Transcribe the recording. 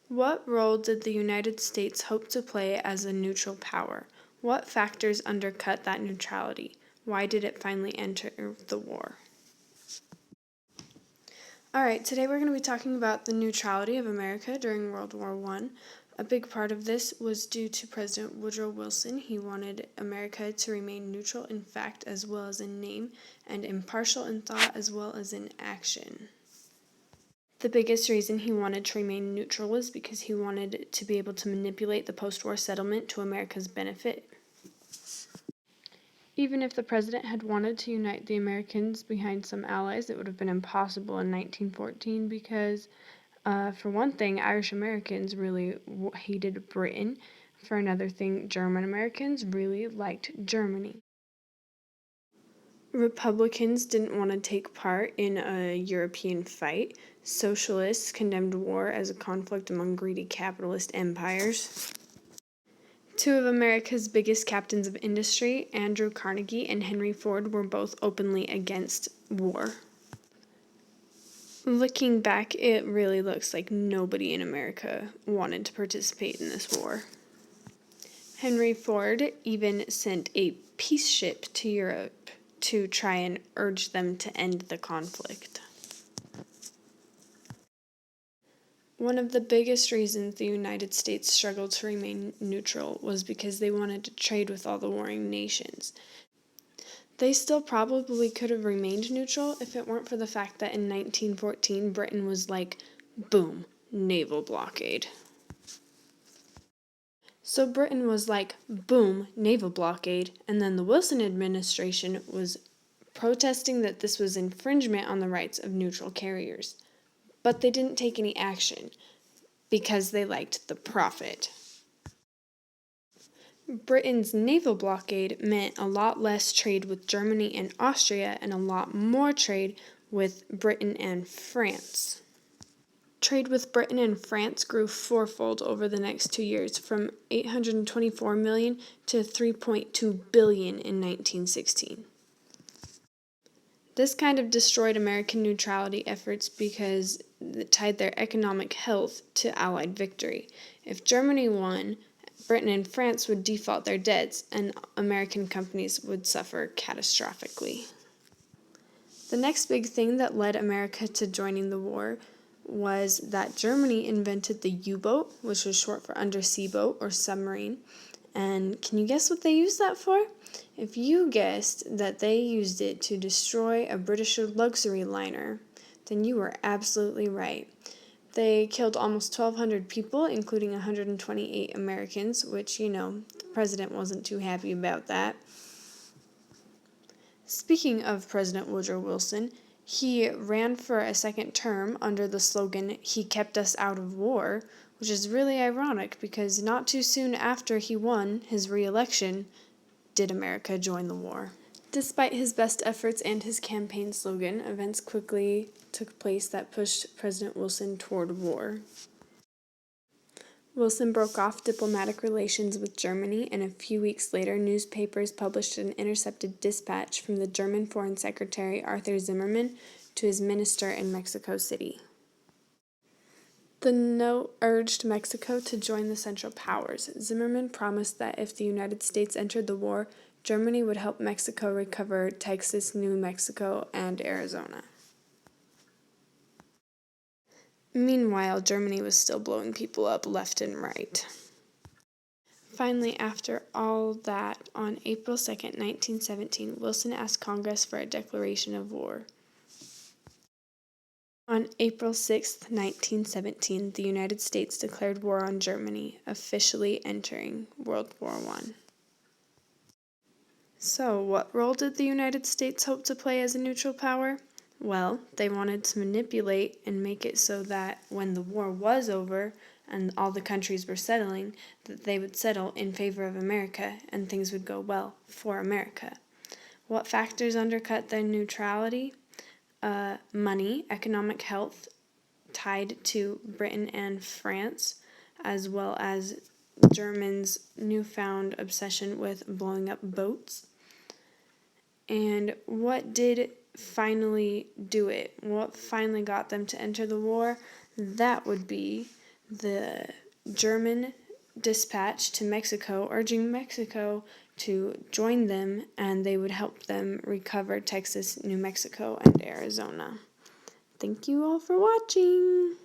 What role did the United States hope to play as a neutral power? What factors undercut that neutrality? Why did it finally enter the war? Alright, today we're going to be talking about the neutrality of America during World War I. A big part of this was due to President Woodrow Wilson. He wanted America to remain neutral in fact as well as in name, and impartial in thought as well as in action. The biggest reason he wanted to remain neutral was because he wanted to be able to manipulate the post-war settlement to America's benefit. Even if the president had wanted to unite the Americans behind some allies, it would have been impossible in 1914 because, for one thing, Irish Americans really hated Britain. For another thing, German Americans really liked Germany. Republicans didn't want to take part in a European fight. Socialists condemned war as a conflict among greedy capitalist empires. Two of America's biggest captains of industry, Andrew Carnegie and Henry Ford, were both openly against war. Looking back, it really looks like nobody in America wanted to participate in this war. Henry Ford even sent a peace ship to Europe to try and urge them to end the conflict. One of the biggest reasons the United States struggled to remain neutral was because they wanted to trade with all the warring nations. They still probably could have remained neutral if it weren't for the fact that in 1914 Britain was like, boom, naval blockade. So Britain was like, boom, naval blockade, and then the Wilson administration was protesting that this was infringement on the rights of neutral carriers. But they didn't take any action because they liked the profit. Britain's naval blockade meant a lot less trade with Germany and Austria and a lot more trade with Britain and France. Trade with Britain and France grew fourfold over the next 2 years, from $824 million to $3.2 billion in 1916. This kind of destroyed American neutrality efforts because it tied their economic health to Allied victory. If Germany won, Britain and France would default their debts, and American companies would suffer catastrophically. The next big thing that led America to joining the war was that Germany invented the U-boat, which was short for undersea boat or submarine. And can you guess what they used that for? If you guessed that they used it to destroy a British luxury liner, then you were absolutely right. They killed almost 1,200 people, including 128 Americans, which, the president wasn't too happy about that. Speaking of President Woodrow Wilson, he ran for a second term under the slogan, "He kept us out of war," which is really ironic because not too soon after he won his re-election did America join the war. Despite his best efforts and his campaign slogan, events quickly took place that pushed President Wilson toward war. Wilson broke off diplomatic relations with Germany, and a few weeks later, newspapers published an intercepted dispatch from the German Foreign Secretary Arthur Zimmermann to his minister in Mexico City. The note urged Mexico to join the Central Powers. Zimmermann promised that if the United States entered the war, Germany would help Mexico recover Texas, New Mexico, and Arizona. Meanwhile, Germany was still blowing people up left and right. Finally, after all that, on April 2nd, 1917, Wilson asked Congress for a declaration of war. On April 6, 1917, the United States declared war on Germany, officially entering World War I. So, what role did the United States hope to play as a neutral power? Well, they wanted to manipulate and make it so that when the war was over and all the countries were settling, that they would settle in favor of America and things would go well for America. What factors undercut their neutrality? Money, economic health tied to Britain and France, as well as Germans' newfound obsession with blowing up boats. And what did finally do it? What finally got them to enter the war? That would be the German dispatch to Mexico, urging Mexico to join them, and they would help them recover Texas, New Mexico, and Arizona. Thank you all for watching.